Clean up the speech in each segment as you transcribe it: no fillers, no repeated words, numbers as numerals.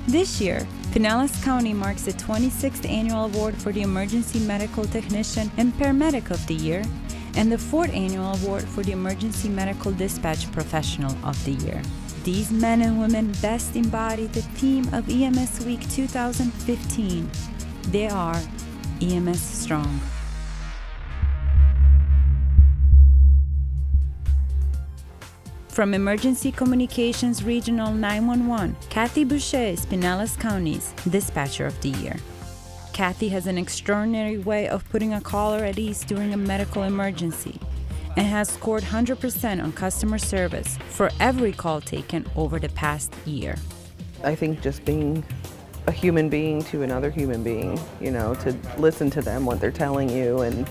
This year, Pinellas County marks the 26th annual award for the Emergency Medical Technician and Paramedic of the Year, and the 4th annual award for the Emergency Medical Dispatcher Professional of the Year. These men and women best embody the theme of EMS Week 2015. They are EMS Strong. From Emergency Communications Regional 911, Kathy Boucher is Pinellas County's Dispatcher of the Year. Kathy has an extraordinary way of putting a caller at ease during a medical emergency and has scored 100% on customer service for every call taken over the past year. I think just being a human being to another human being, to listen to them, what they're telling you, and,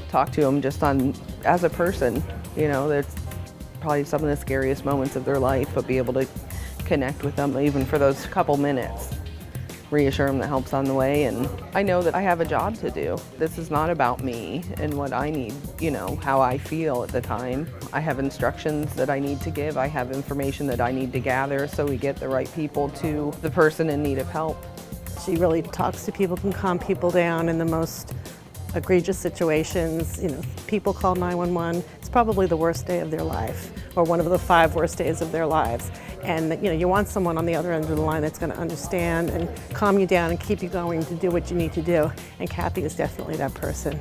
talk to them just as a person, that's probably some of the scariest moments of their life, but be able to connect with them even for those couple minutes. Reassure them that help's on the way, and I know that I have a job to do. This is not about me and what I need, how I feel at the time. I have instructions that I need to give. I have information that I need to gather so we get the right people to the person in need of help. She really talks to people, can calm people down in the most egregious situations. People call 911. It's probably the worst day of their life, or one of the 5 worst days of their lives. And you want someone on the other end of the line that's going to understand and calm you down and keep you going to do what you need to do. And Kathy is definitely that person.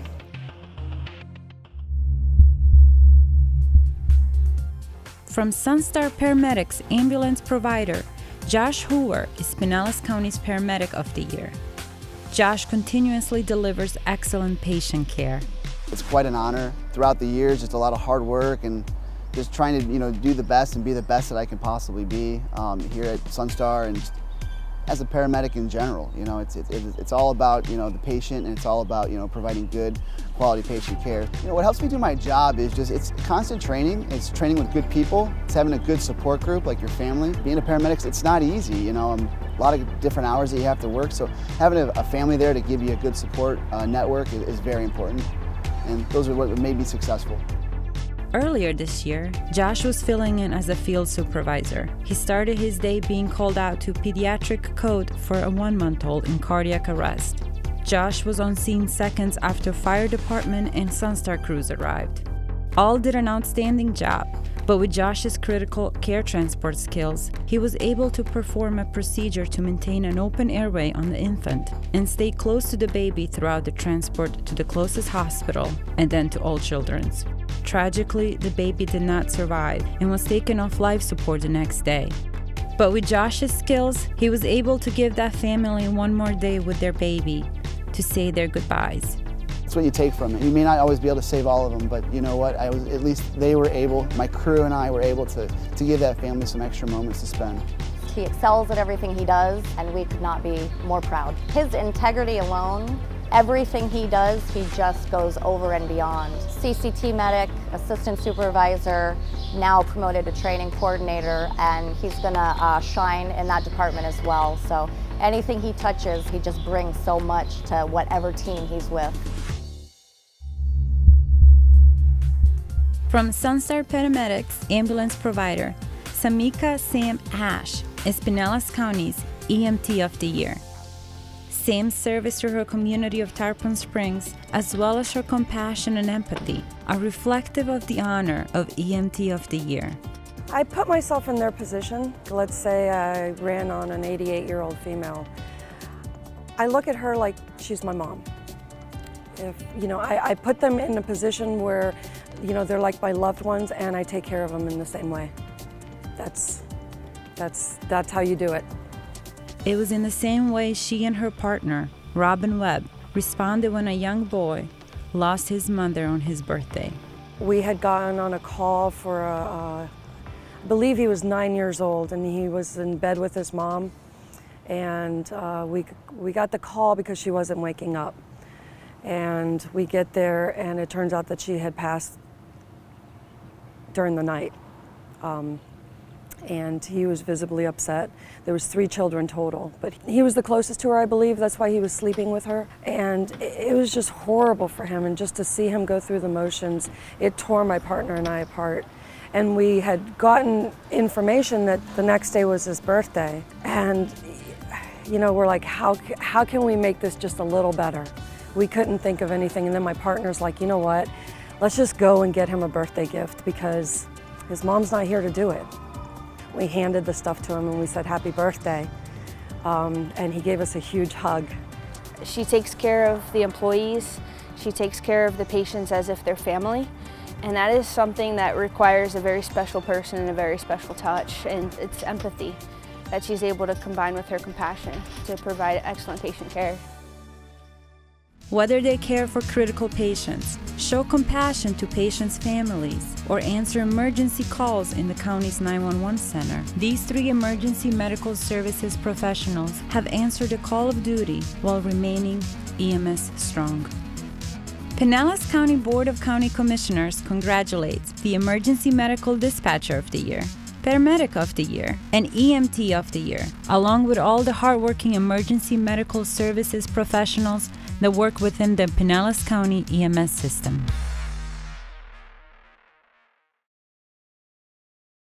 From Sunstar Paramedic's ambulance provider, Josh Hoover is Pinellas County's Paramedic of the Year. Josh continuously delivers excellent patient care. It's quite an honor. Throughout the years, just a lot of hard work and just trying to do the best and be the best that I can possibly be here at Sunstar and just as a paramedic in general. It's all about the patient, and it's all about providing good quality patient care. What helps me do my job is it's constant training. It's training with good people. It's having a good support group like your family. Being a paramedic, it's not easy. A lot of different hours that you have to work. So having a family there to give you a good support network is very important. And those are what made me successful. Earlier this year, Josh was filling in as a field supervisor. He started his day being called out to pediatric code for a 1-month-old in cardiac arrest. Josh was on scene seconds after fire department and Sunstar crews arrived. All did an outstanding job, but with Josh's critical care transport skills, he was able to perform a procedure to maintain an open airway on the infant and stay close to the baby throughout the transport to the closest hospital and then to All Children's. Tragically, the baby did not survive and was taken off life support the next day. But with Josh's skills, he was able to give that family one more day with their baby to say their goodbyes. That's what you take from it. You may not always be able to save all of them, but you know what? At least they were able, my crew and I were able to give that family some extra moments to spend. He excels at everything he does, and we could not be more proud. His integrity alone, everything he does, he just goes over and beyond. CCT medic, assistant supervisor, now promoted to training coordinator, and he's gonna shine in that department as well. So anything he touches, he just brings so much to whatever team he's with. From Sunstar Paramedic's ambulance provider, Tsambika Sam Aysh is Pinellas County's EMT of the Year. Sam's service to her community of Tarpon Springs, as well as her compassion and empathy, are reflective of the honor of EMT of the Year. I put myself in their position. Let's say I ran on an 88-year-old female. I look at her like she's my mom. I put them in a position where, they're like my loved ones, and I take care of them in the same way. That's how you do it. It was in the same way she and her partner, Robin Webb, responded when a young boy lost his mother on his birthday. We had gotten on a call for I believe he was 9 years old, and he was in bed with his mom. And we got the call because she wasn't waking up. And we get there, and it turns out that she had passed during the night. And he was visibly upset. There was 3 children total, but he was the closest to her, I believe. That's why he was sleeping with her. And it was just horrible for him, and just to see him go through the motions, it tore my partner and I apart. And we had gotten information that the next day was his birthday. And, you know, we're like, how can we make this just a little better? We couldn't think of anything. And then my partner's like, you know what? Let's just go and get him a birthday gift because his mom's not here to do it. We handed the stuff to him and we said, happy birthday. And he gave us a huge hug. She takes care of the employees. She takes care of the patients as if they're family. And that is something that requires a very special person and a very special touch. And it's empathy that she's able to combine with her compassion to provide excellent patient care. Whether they care for critical patients, show compassion to patients' families, or answer emergency calls in the county's 911 center, these 3 emergency medical services professionals have answered the call of duty while remaining EMS Strong. Pinellas County Board of County Commissioners congratulates the Emergency Medical Dispatcher of the Year, Paramedic of the Year, and EMT of the Year, along with all the hardworking emergency medical services professionals that work within the Pinellas County EMS system.